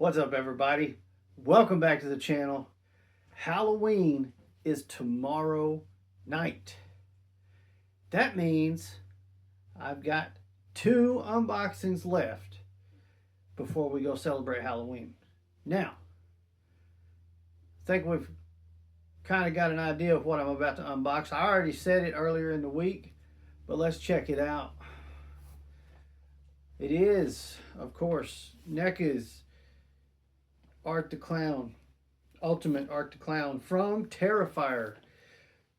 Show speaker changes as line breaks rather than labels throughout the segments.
What's up, everybody? Welcome back to the channel. Halloween is tomorrow night. That means I've got 2 unboxings left before we go celebrate Halloween. Now, I think we've kind of got an idea of what I'm about to unbox. I already said it earlier in the week, but let's check it out. It is, of course, Neca's Art the Clown, Ultimate Art the Clown from Terrifier.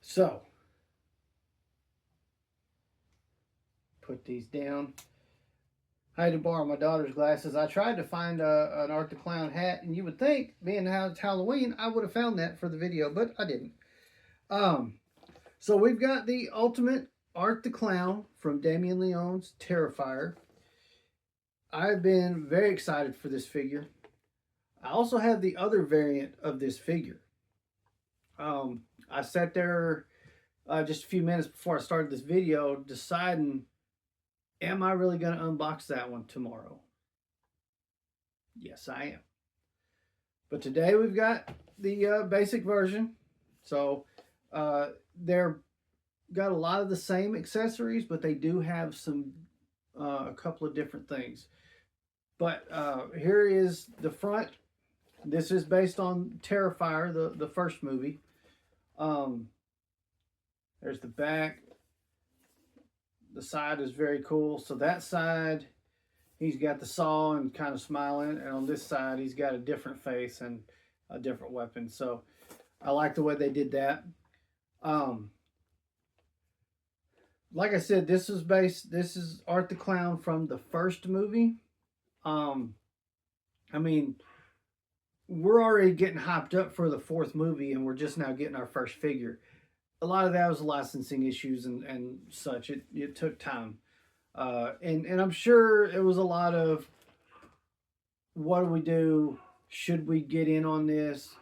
So, put these down. I had to borrow my daughter's glasses. I tried to find an Art the Clown hat, and you would think, being how it's Halloween, I would have found that for the video, but I didn't. So we've got the Ultimate Art the Clown from Damien Leone's Terrifier. I've been very excited for this figure. I also have the other variant of this figure. I sat there just a few minutes before I started this video deciding, am I really going to unbox that one tomorrow? Yes, I am. But today we've got the basic version. So they're got a lot of the same accessories, but they do have some a couple of different things. But here is the front. This is based on Terrifier, the first movie. There's the back. The side is very cool. So that side, he's got the saw and kind of smiling. And on this side, he's got a different face and a different weapon. So I like the way they did that. Like I said, this is Art the Clown from the first movie. I mean, we're already getting hyped up for the 4th movie, and we're just now getting our first figure. A lot of that was licensing issues and such. It took time. And I'm sure it was a lot of, what do we do? Should we get in on this?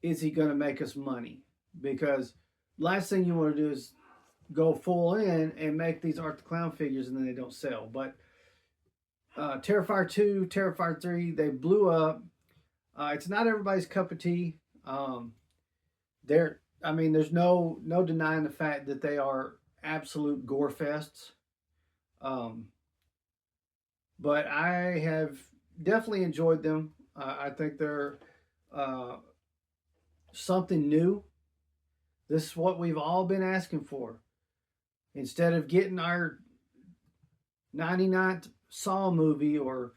Is he going to make us money? Because last thing you want to do is go full in and make these Art the Clown figures and then they don't sell. But Terrifier 2, Terrifier 3, they blew up. It's not everybody's cup of tea. There's no denying the fact that they are absolute gore fests. But I have definitely enjoyed them. I think they're something new. This is what we've all been asking for. Instead of getting our 99th Saw movie or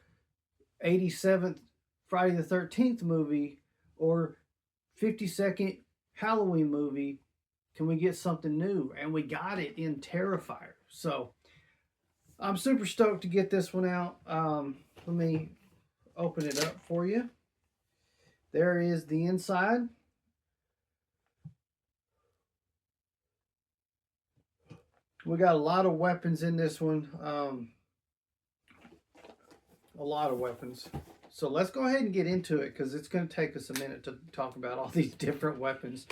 87th Friday the 13th movie or 52nd Halloween movie, can we get something new? And we got it in Terrifier. So I'm super stoked to get this one out. Let me open it up for you. There is the inside. We got a lot of weapons in this one. A lot of weapons. So let's go ahead and get into it, because it's going to take us a minute to talk about all these different weapons.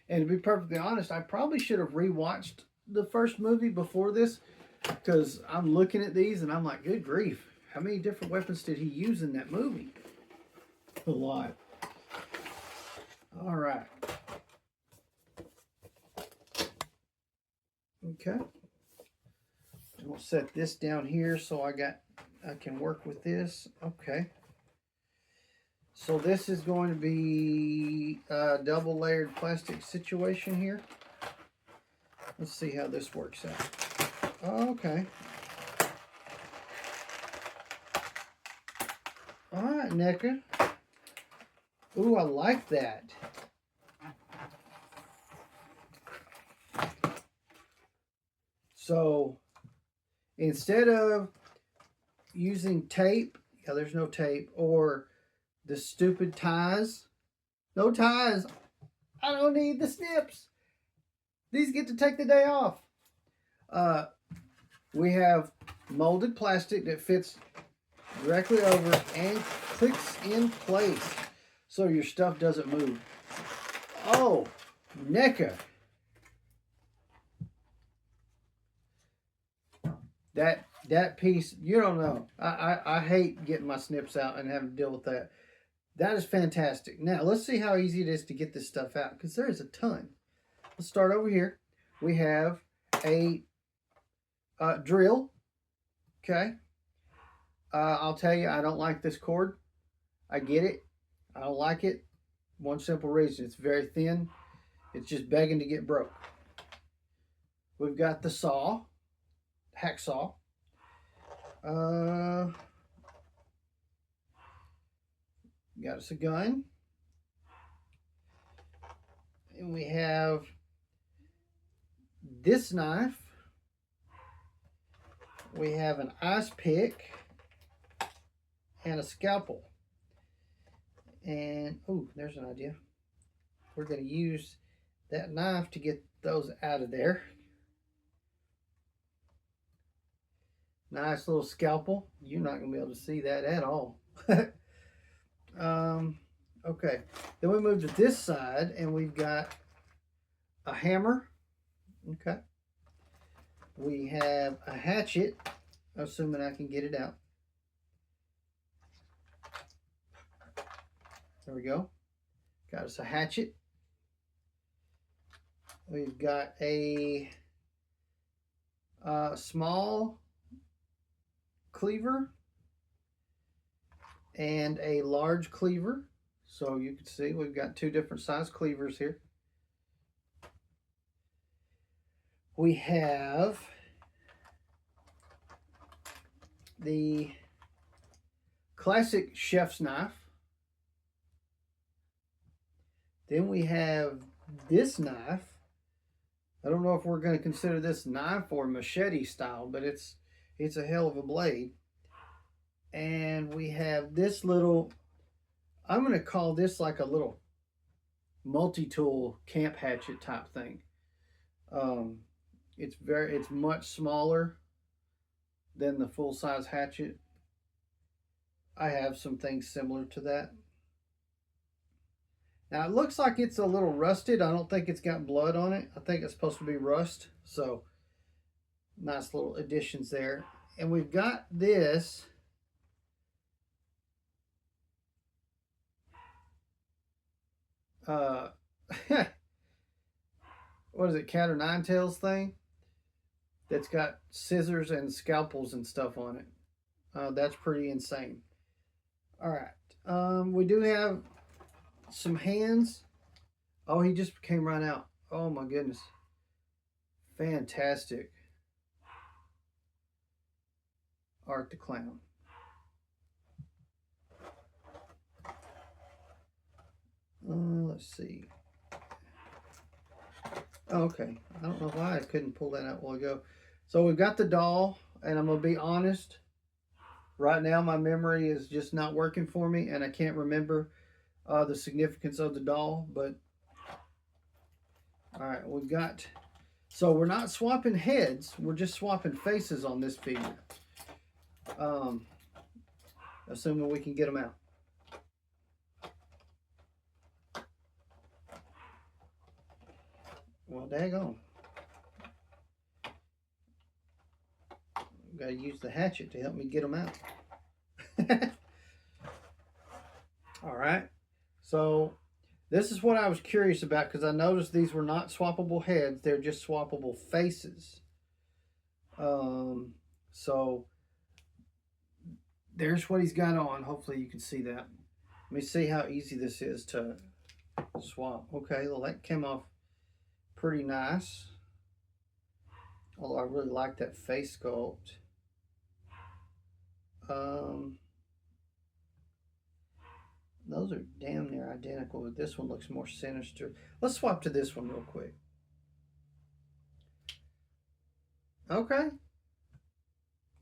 And to be perfectly honest, I probably should have rewatched the first movie before this, because I'm looking at these and I'm like, good grief, how many different weapons did he use in that movie? A lot. All right. Okay. We'll set this down here so I can work with this. Okay. So this is going to be a double layered plastic situation here. Let's see how this works out. Okay. All right, Neca. Ooh, I like that. So instead of using tape, yeah, there's no tape, or the stupid ties, no ties. I don't need the snips. These get to take the day off. We have molded plastic that fits directly over and clicks in place so your stuff doesn't move. Oh, Neca. That That piece, you don't know. I hate getting my snips out and having to deal with that. That is fantastic. Now, let's see how easy it is to get this stuff out, because there is a ton. Let's start over here. We have a drill. Okay. I'll tell you, I don't like this cord. I get it. I don't like it. One simple reason. It's very thin. It's just begging to get broke. We've got the saw, hacksaw. Got us a gun. And we have this knife. We have an ice pick and a scalpel. And, oh, there's an idea. We're going to use that knife to get those out of there. Nice little scalpel. You're not going to be able to see that at all. Okay. Then we move to this side, and we've got a hammer. Okay. We have a hatchet, assuming I can get it out. There we go. Got us a hatchet. We've got a small cleaver and a large cleaver. So you can see we've got two different size cleavers here. We have the classic chef's knife. Then we have this knife. I don't know if we're going to consider this knife or machete style, but it's a hell of a blade. And we have this little, I'm going to call this like a little multi-tool camp hatchet type thing. It's much smaller than the full-size hatchet. I have some things similar to that. Now it looks like it's a little rusted. I don't think it's got blood on it. I think it's supposed to be rust. So nice little additions there. And we've got this what is it, cat o' nine tails thing that's got scissors and scalpels and stuff on it. That's pretty insane. All right. We do have some hands. Oh, he just came right out. Oh my goodness. Fantastic. Art the Clown. Let's see. Okay. I don't know why I couldn't pull that out a while ago. So we've got the doll, and I'm going to be honest. Right now, my memory is just not working for me, and I can't remember the significance of the doll. But, all right, we've got... So we're not swapping heads. We're just swapping faces on this figure. Assuming we can get them out. Well, daggone. I've got to use the hatchet to help me get them out. All right. So this is what I was curious about, because I noticed these were not swappable heads. They're just swappable faces. So there's what he's got on. Hopefully you can see that. Let me see how easy this is to swap. Okay, well that came off pretty nice. Although I really like that face sculpt. Those are damn near identical, but this one looks more sinister. Let's swap to this one real quick. Okay.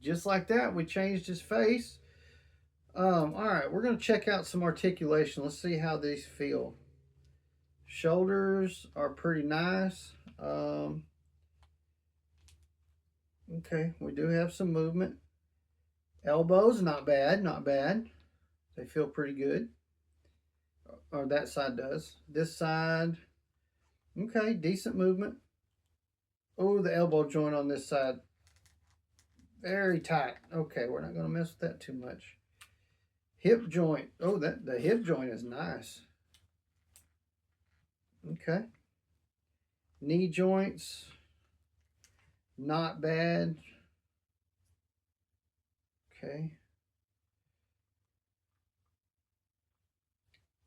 Just like that, we changed his face. All right, we're going to check out some articulation. Let's see how these feel. Shoulders are pretty nice. Okay, we do have some movement. Elbows, not bad, not bad. They feel pretty good. Or that side does. This side, okay, decent movement. Oh, the elbow joint on this side Very tight. Okay, we're not going to mess with that too much. Hip joint. Oh, the hip joint is nice. Okay. Knee joints. Not bad. Okay.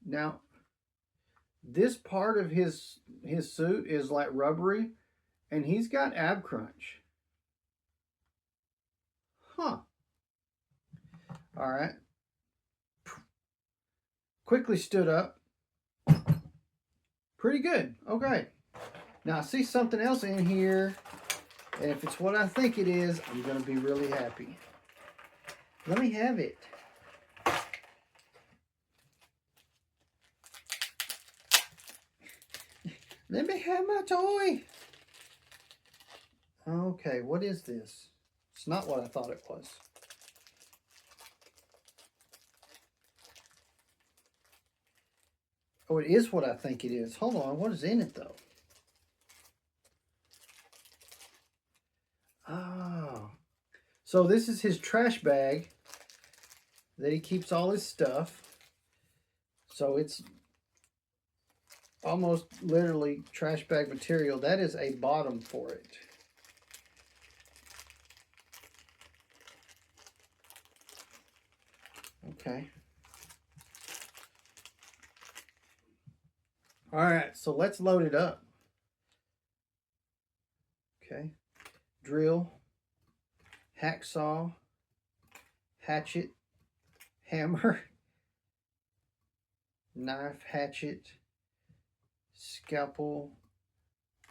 Now, this part of his suit is like rubbery, and he's got ab crunch. Huh. All right. Quickly stood up. Pretty good. Okay. Now I see something else in here, and if it's what I think it is, I'm going to be really happy. Let me have it. Let me have my toy. Okay, what is this? It's not what I thought it was. Oh, it is what I think it is. Hold on, what is in it though? Oh. So this is his trash bag that he keeps all his stuff. So it's almost literally trash bag material. That is a bottom for it. Okay. All right, so let's load it up. Okay. Drill, hacksaw, hatchet, hammer, knife, hatchet, scalpel,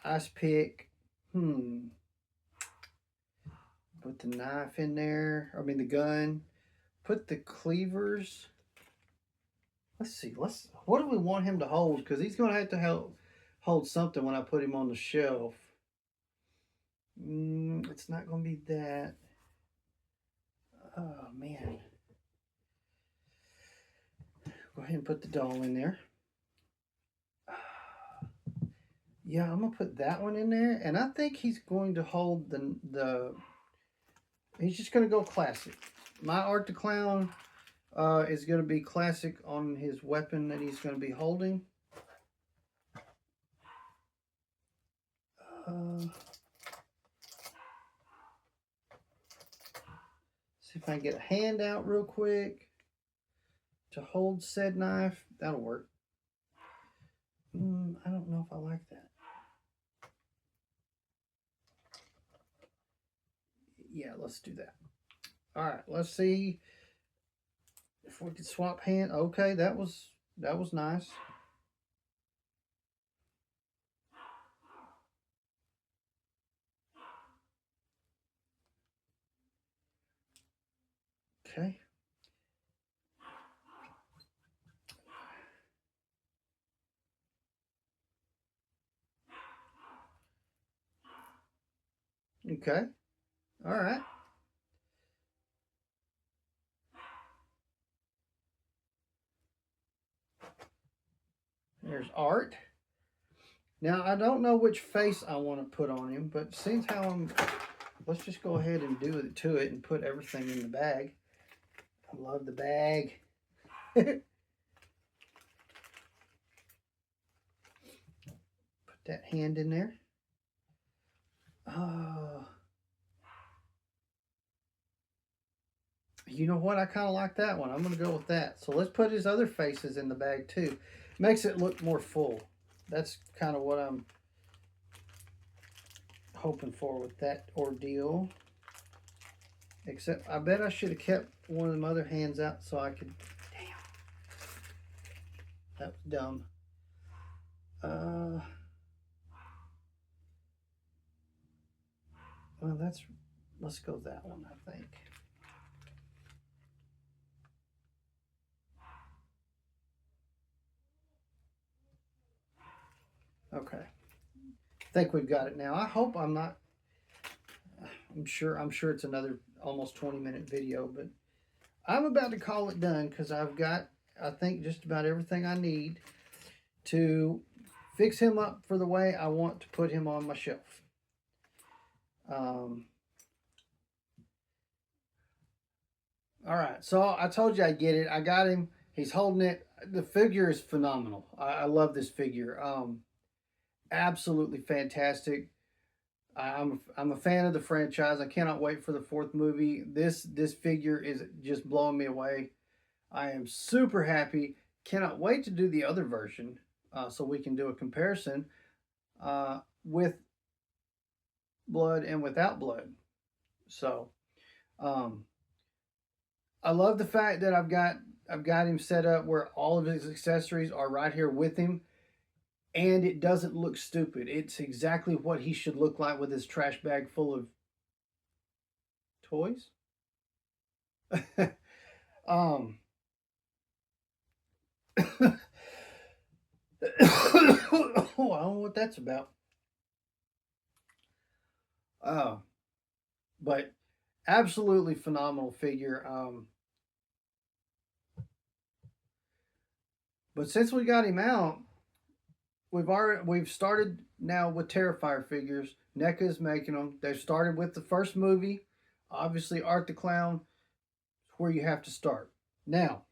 ice pick. Put the knife in there. I mean the gun. Put the cleavers. Let's see. What do we want him to hold? Because he's going to have to hold something when I put him on the shelf. It's not going to be that. Oh, man. Go ahead and put the doll in there. Yeah, I'm going to put that one in there. And I think he's going to hold the he's just going to go classic. My Art the Clown is going to be classic on his weapon that he's going to be holding. See if I can get a hand out real quick to hold said knife. That'll work. I don't know if I like that. Yeah, let's do that. All right, let's see if we can swap hand. Okay, that was nice. Okay. Okay. All right. There's Art. Now, I don't know which face I want to put on him, but since how let's just go ahead and do it to it and put everything in the bag. I love the bag. Put that hand in there. You know what? I kind of like that one. I'm going to go with that. So let's put his other faces in the bag too. Makes it look more full. That's kind of what I'm hoping for with that ordeal. Except I bet I should have kept one of them other hands out so I could. Damn. That was dumb. Well, let's go that one, I think. Okay. I think we've got it now. I hope I'm not. I'm sure it's another almost 20-minute video, but I'm about to call it done because I've got, I think, just about everything I need to fix him up for the way I want to put him on my shelf. All right, so I told you I get it. I got him. He's holding it. The figure is phenomenal. I love this figure. Absolutely fantastic. I'm a fan of the franchise. I cannot wait for the fourth movie. This figure is just blowing me away. I am super happy. Cannot wait to do the other version, so we can do a comparison with blood and without blood. So um, I love the fact that I've got him set up where all of his accessories are right here with him, and it doesn't look stupid. It's exactly what he should look like with his trash bag full of toys. um, oh, I don't know what that's about. Uh, but absolutely phenomenal figure. But since we got him out, we've started now with Terrifier figures. NECA is making them. They've started with the first movie. Obviously, Art the Clown is where you have to start. Now,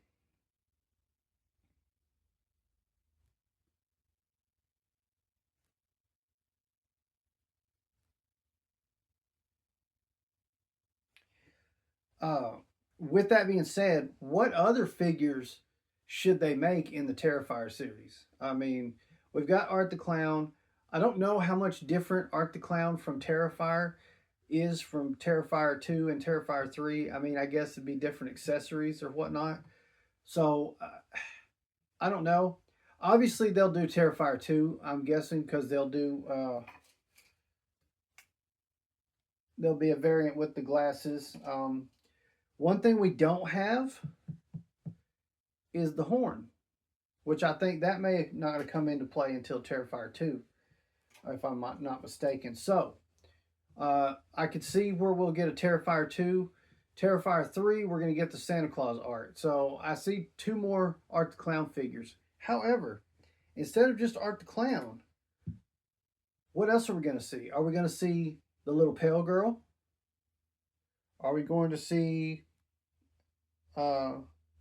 uh, with that being said, what other figures should they make in the Terrifier series? I mean, we've got Art the Clown. I don't know how much different Art the Clown from Terrifier is from Terrifier 2 and Terrifier 3. I mean, I guess it'd be different accessories or whatnot. So I don't know. Obviously, they'll do Terrifier 2, I'm guessing, because there'll be a variant with the glasses. One thing we don't have is the horn, which I think that may not have come into play until Terrifier 2, if I'm not mistaken. So I could see where we'll get a Terrifier 2. Terrifier 3, we're going to get the Santa Claus art. So I see two more Art the Clown figures. However, instead of just Art the Clown, what else are we going to see? Are we going to see the little pale girl? Are we going to see uh,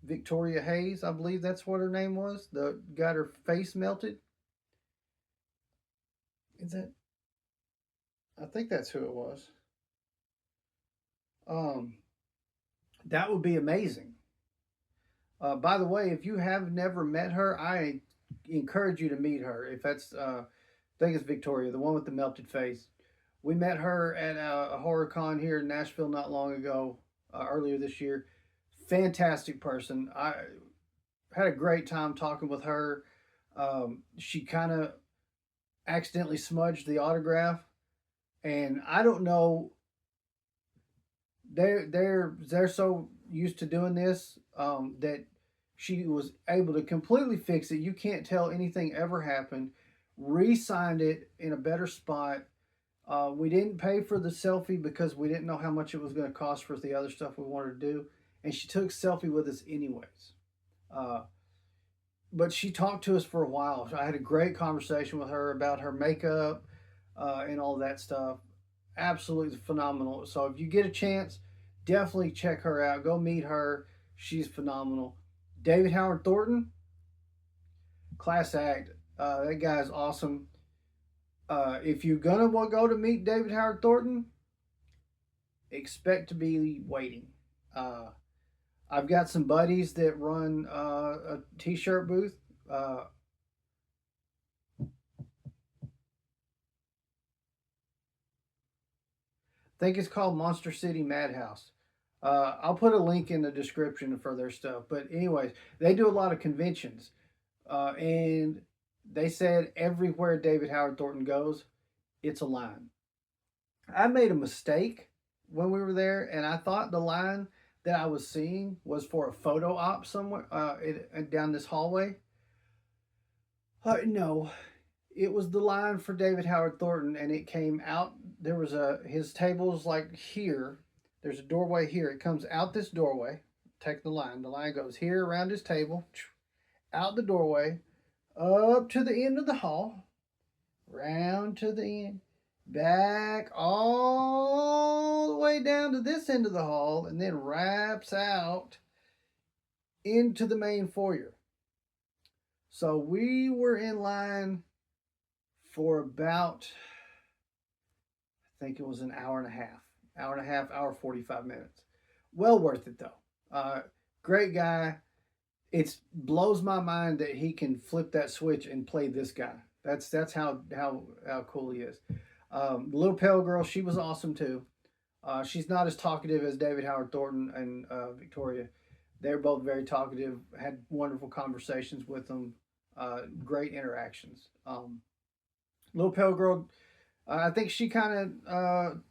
Victoria Hayes? I believe that's what her name was. The got her face melted. Is that? I think that's who it was. Um, that would be amazing. By the way, if you have never met her, I encourage you to meet her. If that's, I think it's Victoria, the one with the melted face. We met her at a horror con here in Nashville not long ago, earlier this year. Fantastic person. I had a great time talking with her. She kind of accidentally smudged the autograph, and I don't know. They're so used to doing this that she was able to completely fix it. You can't tell anything ever happened. Re-signed it in a better spot. We didn't pay for the selfie because we didn't know how much it was going to cost for the other stuff we wanted to do, and she took a selfie with us anyways. Uh, but she talked to us for a while. I had a great conversation with her about her makeup and all that stuff. Absolutely phenomenal. So if you get a chance, definitely check her out. Go meet her. She's phenomenal. David Howard Thornton, class act. That guy's awesome. If you're gonna go to meet David Howard Thornton, expect to be waiting. Uh, I've got some buddies that run a t-shirt booth. I think it's called Monster City Madhouse. I'll put a link in the description for their stuff. But anyways, they do a lot of conventions, and they said everywhere David Howard Thornton goes, it's a line. I made a mistake when we were there, and I thought the line that I was seeing was for a photo op somewhere down this hallway. No, it was the line for David Howard Thornton, and it came out. There was his table's like here. There's a doorway here. It comes out this doorway. Take the line. The line goes here around his table, out the doorway, up to the end of the hall, round to the end, back all the way down to this end of the hall and then wraps out into the main foyer. So we were in line for about, I think it was an hour and a half, hour 45 minutes. Well worth it though. Great guy. It blows my mind that he can flip that switch and play this guy. That's how cool he is. Little pale girl, she was awesome too. She's not as talkative as David Howard Thornton and Victoria. They're both very talkative. Had wonderful conversations with them. Great interactions. Little pale girl, I think she kind of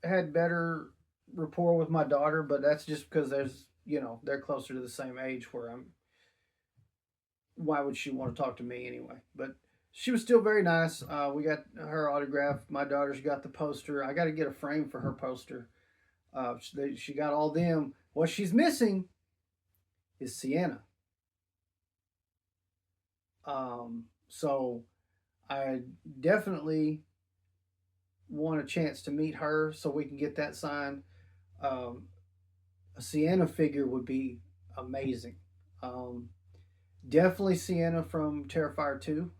had better rapport with my daughter, but that's just because they're closer to the same age where I'm. Why would she want to talk to me anyway? But she was still very nice. We got her autograph. My daughter's got the poster. I got to get a frame for her poster. She got all them. What she's missing is Sienna. So I definitely want a chance to meet her so we can get that signed. A Sienna figure would be amazing. Definitely Sienna from Terrifier 2.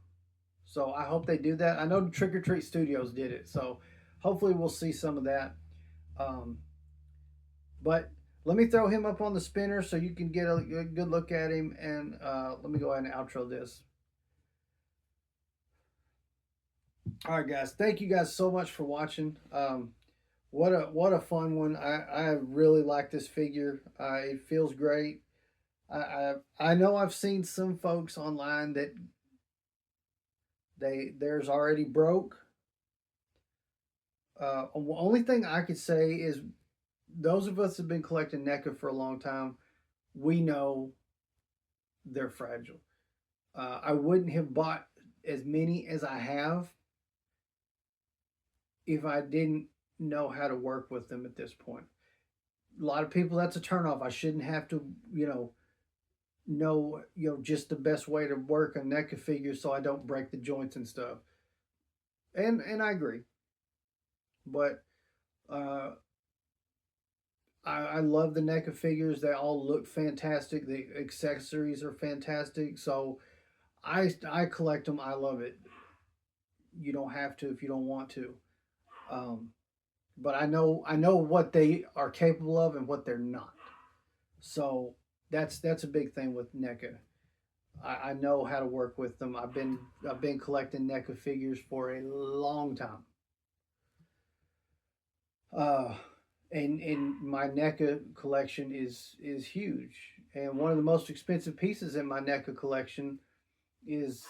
So I hope they do that. I know Trick or Treat Studios did it. So hopefully we'll see some of that. But let me throw him up on the spinner so you can get a good look at him. And let me go ahead and outro this. All right, guys. Thank you guys so much for watching. What a fun one. I really like this figure. It feels great. I know I've seen some folks online that theirs already broke. Only thing I could say is those of us that have been collecting NECA for a long time, we know they're fragile. I wouldn't have bought as many as I have if I didn't know how to work with them at this point. A lot of people, that's a turnoff. I shouldn't have to, know just the best way to work a NECA figure so I don't break the joints and stuff. And I agree. But I love the NECA figures. They all look fantastic. The accessories are fantastic. So I collect them. I love it. You don't have to if you don't want to. But I know what they are capable of and what they're not. So that's a big thing with NECA. I know how to work with them. I've been collecting NECA figures for a long time. And my NECA collection is huge. And one of the most expensive pieces in my NECA collection is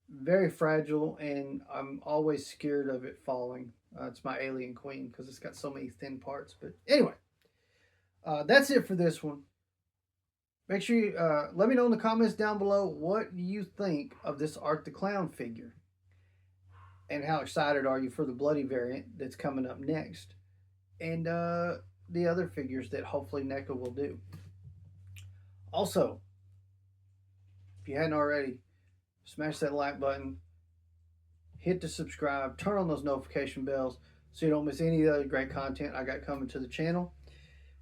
very fragile, and I'm always scared of it falling. It's my Alien Queen because it's got so many thin parts. But anyway, that's it for this one. Make sure you let me know in the comments down below what you think of this Art the Clown figure. And how excited are you for the bloody variant that's coming up next. And the other figures that hopefully NECA will do. Also, if you hadn't already, smash that like button. Hit the subscribe. Turn on those notification bells so you don't miss any of the other great content I got coming to the channel.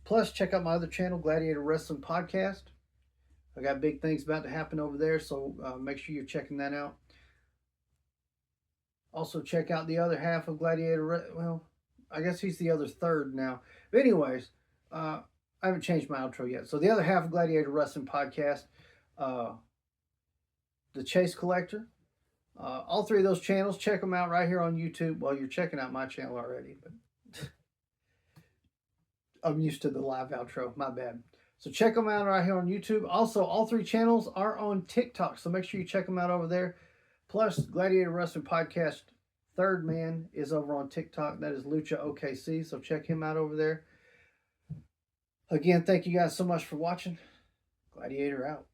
Plus, check out my other channel, Gladiator Wrestling Podcast. I got big things about to happen over there, so make sure you're checking that out. Also, check out the other half of Gladiator. Well, I guess he's the other third now. But anyways, I haven't changed my outro yet. So the other half of Gladiator Wrestling Podcast, The Chase Collector. All three of those channels, check them out right here on YouTube. Well, you're checking out my channel already, but I'm used to the live outro. My bad. So check them out right here on YouTube. Also, all three channels are on TikTok, so make sure you check them out over there. Plus, Gladiator Wrestling Podcast Third Man is over on TikTok. That is Lucha OKC, so check him out over there. Again, thank you guys so much for watching. Gladiator out.